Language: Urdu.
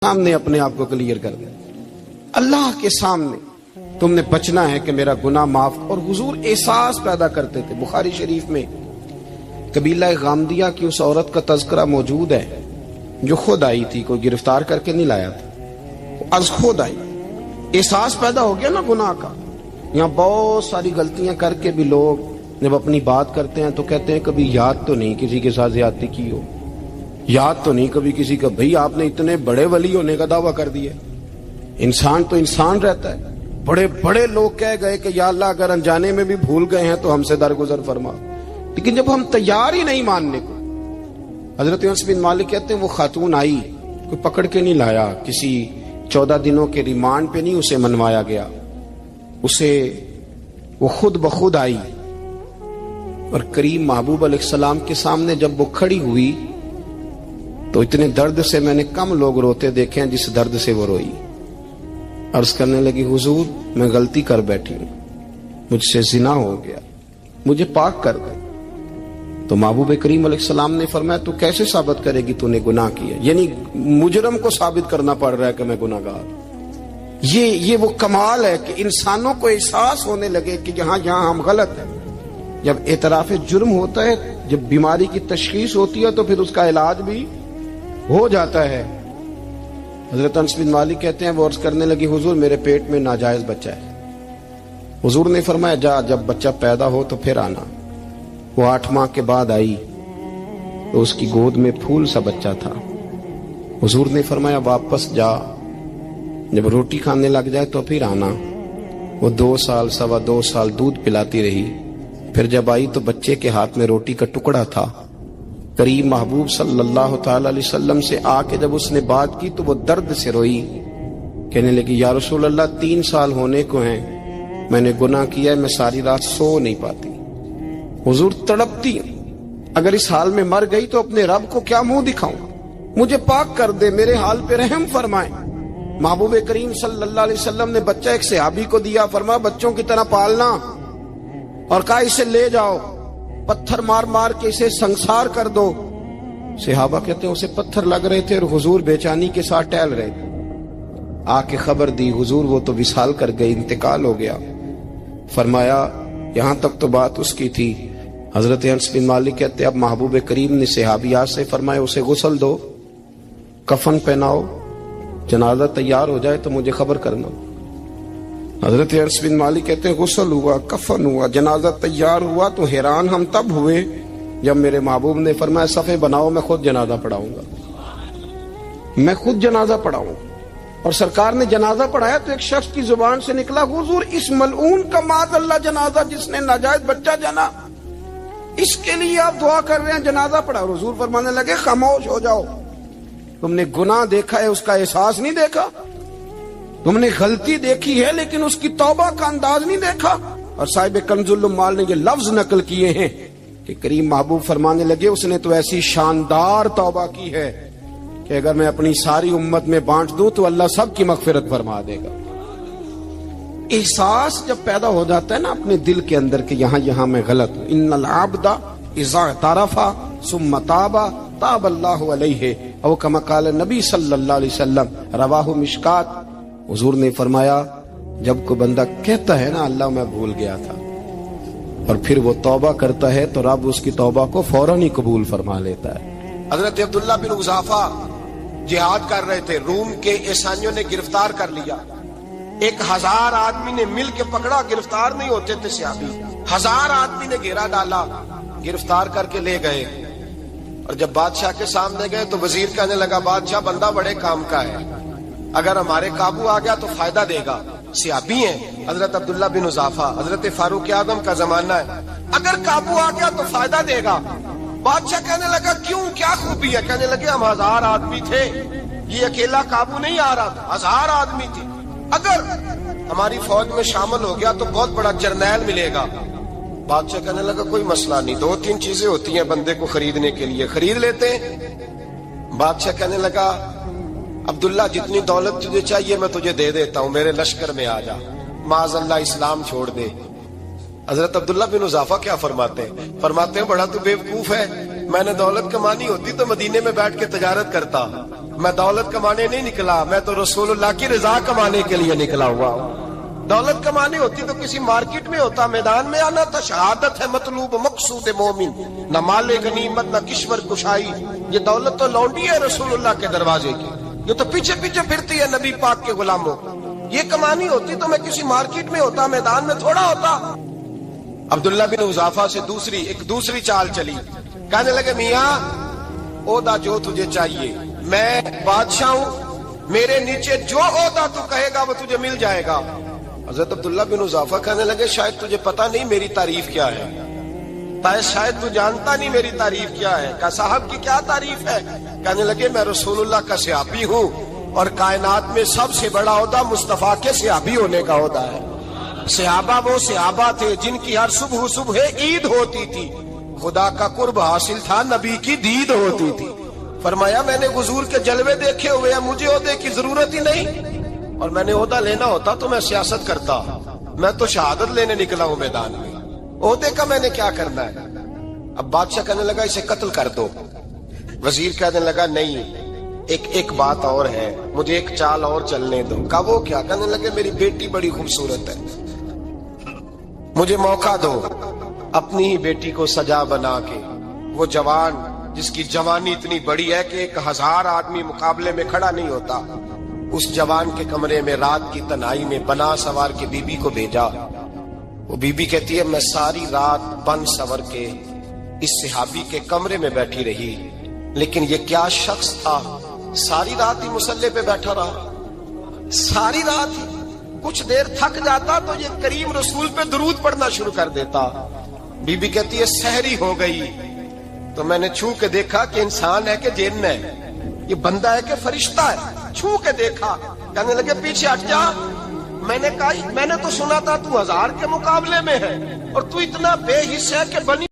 سامنے اپنے آپ کو کلیئر کر دیں، اللہ کے سامنے تم نے بچنا ہے کہ میرا گناہ معاف۔ اور حضور احساس پیدا کرتے تھے۔ بخاری شریف میں قبیلہ غامدیہ کی اس عورت کا تذکرہ موجود ہے جو خود آئی تھی، کوئی گرفتار کر کے نہیں لایا تھا، از خود آئی۔ احساس پیدا ہو گیا نا گناہ کا۔ یہاں بہت ساری غلطیاں کر کے بھی لوگ جب اپنی بات کرتے ہیں تو کہتے ہیں کبھی یاد تو نہیں کسی کے ساتھ زیادتی کی ہو، یاد تو نہیں کبھی کسی کا۔ بھئی آپ نے اتنے بڑے ولی ہونے کا دعویٰ کر دیا۔ انسان تو انسان رہتا ہے۔ بڑے بڑے لوگ کہہ گئے کہ یا اللہ اگر انجانے میں بھی بھول گئے ہیں تو ہم سے درگزر فرما، لیکن جب ہم تیار ہی نہیں ماننے کو۔ حضرت انس بن مالک کہتے ہیں وہ خاتون آئی، کوئی پکڑ کے نہیں لایا، کسی 14 دنوں کے ریمانڈ پہ نہیں اسے منوایا گیا، اسے وہ خود بخود آئی۔ اور کریم محبوب علیہ السلام کے سامنے جب وہ کھڑی ہوئی تو اتنے درد سے میں نے کم لوگ روتے دیکھے ہیں جس درد سے وہ روئی۔ عرض کرنے لگی حضور میں غلطی کر بیٹھی ہوں، مجھ سے زنا ہو گیا، مجھے پاک کر دے۔ تو محبوب کریم علیہ السلام نے فرمایا تو کیسے ثابت کرے گی تو نے گناہ کیا؟ یعنی مجرم کو ثابت کرنا پڑ رہا ہے کہ میں گناہ گار۔ یہ وہ کمال ہے کہ انسانوں کو احساس ہونے لگے کہ یہاں ہم غلط ہیں۔ جب اعتراف جرم ہوتا ہے، جب بیماری کی تشخیص ہوتی ہے تو پھر اس کا علاج بھی ہو جاتا ہے۔ حضرت انس بن مالک کہتے ہیں وہ عرض کرنے لگی حضور میرے پیٹ میں ناجائز بچہ ہے۔ حضور نے فرمایا جا جب بچہ پیدا ہو تو پھر آنا۔ وہ 8 ماہ کے بعد آئی تو اس کی گود میں پھول سا بچہ تھا۔ حضور نے فرمایا واپس جا، جب روٹی کھانے لگ جائے تو پھر آنا۔ وہ 2 سال 2.25 سال دودھ پلاتی رہی، پھر جب آئی تو بچے کے ہاتھ میں روٹی کا ٹکڑا تھا۔ کریم محبوب صلی اللہ تعالی علیہ وسلم سے آ کے جب اس نے بات کی تو وہ درد سے روئی، کہنے لگی یا رسول اللہ 3 سال ہونے کو ہیں، میں نے گناہ کیا ہے، میں ساری رات سو نہیں پاتی۔ حضور تڑپتی اگر اس حال میں مر گئی تو اپنے رب کو کیا منہ دکھاؤں، مجھے پاک کر دے، میرے حال پہ رحم فرمائے۔ محبوب کریم صلی اللہ علیہ وسلم نے بچہ ایک صحابی کو دیا، فرمایا بچوں کی طرح پالنا، اور کہا اسے لے جاؤ، پتھر مار مار کے اسے سنسار کر دو۔ صحابہ کہتے ہیں اسے پتھر لگ رہے تھے اور حضور بےچانی کے ساتھ ٹہل رہے تھے۔ آ کے خبر دی حضور وہ تو وصال کر گئی، انتقال ہو گیا۔ فرمایا یہاں تک تو بات اس کی تھی۔ حضرت انس بن مالک کہتے اب محبوب کریم نے صحابیات سے فرمایا اسے غسل دو، کفن پہناؤ، جنازہ تیار ہو جائے تو مجھے خبر کرنا۔ حضرت انس بن مالک کہتے ہیں غسل ہوا، کفن ہوا، جنازہ تیار ہوا تو حیران ہم تب ہوئے جب میرے محبوب نے فرمایا صفے بناؤ میں خود جنازہ پڑھاؤں گا، میں خود جنازہ پڑھاؤں۔ اور سرکار نے جنازہ پڑھایا تو ایک شخص کی زبان سے نکلا حضور اس ملعون کا معاذ اللہ جنازہ جس نے ناجائز بچہ جنا، اس کے لیے آپ دعا کر رہے ہیں، جنازہ پڑھا۔ حضور فرمانے لگے خاموش ہو جاؤ، تم نے گناہ دیکھا ہے اس کا احساس نہیں دیکھا، تم نے غلطی دیکھی ہے لیکن اس کی توبہ کا انداز نہیں دیکھا۔ اور صاحب کنز العمال نے یہ لفظ نقل کیے ہیں کہ کریم محبوب فرمانے لگے اس نے تو ایسی شاندار توبہ کی ہے کہ اگر میں اپنی ساری امت میں بانٹ دوں تو اللہ سب کی مغفرت فرما دے گا۔ احساس جب پیدا ہو جاتا ہے نا اپنے دل کے اندر کہ یہاں میں غلط ہوں، ان العبد اذا اعترف ثم تاب تاب اللہ علیہ، او کما قال نبی صلی اللہ علیہ وسلم، رواہ مشکات۔ حضور نے فرمایا جب کوئی بندہ کہتا ہے نا اللہ میں بھول گیا تھا اور پھر وہ توبہ کرتا ہے تو رب اس کی توبہ کو فوراً ہی قبول فرما لیتا ہے۔ حضرت عبداللہ بن حذافہ جہاد کر رہے تھے، روم کے عیسائیوں نے گرفتار کر لیا، 1000 آدمی نے مل کے پکڑا، گرفتار نہیں ہوتے تھے صحابی، 1000 آدمی نے گھیرا ڈالا، گرفتار کر کے لے گئے۔ اور جب بادشاہ کے سامنے گئے تو وزیر کہنے لگا بادشاہ بندہ بڑے کام کا ہے، اگر ہمارے قابو آ گیا تو فائدہ دے گا۔ صحابی ہیں حضرت عبداللہ بن حذافہ، حضرت فاروق اعظم کا زمانہ ہے، اگر قابو آ گیا تو فائدہ دے گا۔ بادشاہ کہنے لگا کیوں، کیا خوبی ہے؟ کہنے لگے ہم 1000 آدمی تھے، یہ اکیلا قابو نہیں آ رہا تھا، 1000 آدمی تھے، اگر ہماری فوج میں شامل ہو گیا تو بہت بڑا جرنیل ملے گا۔ بادشاہ کہنے لگا کوئی مسئلہ نہیں، 2-3 چیزیں ہوتی ہیں بندے کو خریدنے کے لیے، خرید لیتے ہیں۔ بادشاہ کہنے لگا عبداللہ جتنی دولت تجھے چاہیے میں تجھے دے دیتا ہوں، میرے لشکر میں آ جا، معاذ اللہ اسلام چھوڑ دے۔ حضرت عبداللہ بن حذافہ کیا فرماتے ہیں بڑا تو بیوقوف ہے، میں نے دولت کمانی ہوتی تو مدینے میں بیٹھ کے تجارت کرتا، میں دولت کمانے نہیں نکلا، میں تو رسول اللہ کی رضا کمانے کے لیے نکلا ہوا ہوں۔ دولت کمانی ہوتی تو کسی مارکیٹ میں ہوتا، میدان میں آنا تھا۔ شہادت ہے مطلوب مقصود مومن، نہ مال غنیمت نہ کشور کشائی۔ یہ دولت تو لونڈی ہے رسول اللہ کے دروازے کی، یہ تو پیچھے پیچھے پھرتی ہے نبی پاک کے غلاموں۔ یہ کمانی ہوتی تو میں کسی مارکیٹ میں ہوتا، میدان میں تھوڑا ہوتا۔ عبداللہ بن حذافہ سے ایک دوسری چال چلی، کہنے لگے میاں عہدہ جو تجھے چاہیے، میں بادشاہ ہوں، میرے نیچے جو عہدہ تو کہے گا وہ تجھے مل جائے گا۔ حضرت عبداللہ بن حذافہ کہنے لگے شاید تجھے پتہ نہیں میری تعریف کیا ہے، شاید تو جانتا نہیں میری تعریف کیا ہے۔ کہا صاحب کی کیا تعریف ہے؟ کہنے لگے میں رسول اللہ کا صحابی ہوں، اور کائنات میں سب سے بڑا عہدہ مصطفیٰ کے صحابی ہونے کا عہدہ ہے۔ صحابہ وہ صحابہ تھے جن کی ہر صبح عید ہوتی تھی، خدا کا قرب حاصل تھا، نبی کی دید ہوتی تھی۔ فرمایا میں نے حضور کے جلوے دیکھے ہوئے ہیں، مجھے عہدے کی ضرورت ہی نہیں، اور میں نے عہدہ لینا ہوتا تو میں سیاست کرتا، میں تو شہادت لینے نکلا ہوں میدان میں، عہدے کا میں نے کیا کرنا ہے۔ اب بادشاہ کہنے لگا اسے قتل کر دو۔ وزیر کہنے لگا نہیں، ایک بات اور ہے، مجھے ایک چال اور چلنے دو۔ کہا وہ کیا؟ کہنے لگے میری بیٹی بڑی خوبصورت ہے، مجھے موقع دو اپنی ہی بیٹی کو سجا بنا کے، وہ جوان جس کی جوانی اتنی بڑی ہے کہ 1000 آدمی مقابلے میں کھڑا نہیں ہوتا، اس جوان کے کمرے میں رات کی تنہائی میں بنا سوار کے بی بی کو بھیجا۔ وہ بی بی کہتی ہے میں ساری رات بن سور کے اس صحابی کے کمرے میں بیٹھی رہی، لیکن یہ کیا شخص تھا، ساری رات ہی مسلح پہ بیٹھا رہا، ساری رات ہی۔ کچھ دیر تھک جاتا تو یہ کریم رسول پہ درود پڑھنا شروع کر دیتا۔ بی بی کہتی ہے سحری ہو گئی تو میں نے چھو کے دیکھا کہ انسان ہے کہ جن ہے، یہ بندہ ہے کہ فرشتہ ہے، چھو کے دیکھا۔ کہنے لگے پیچھے ہٹ جا۔ میں نے کہا میں نے تو سنا تھا تو 1000 کے مقابلے میں ہے، اور تو اتنا بے حس ہے کہ بنی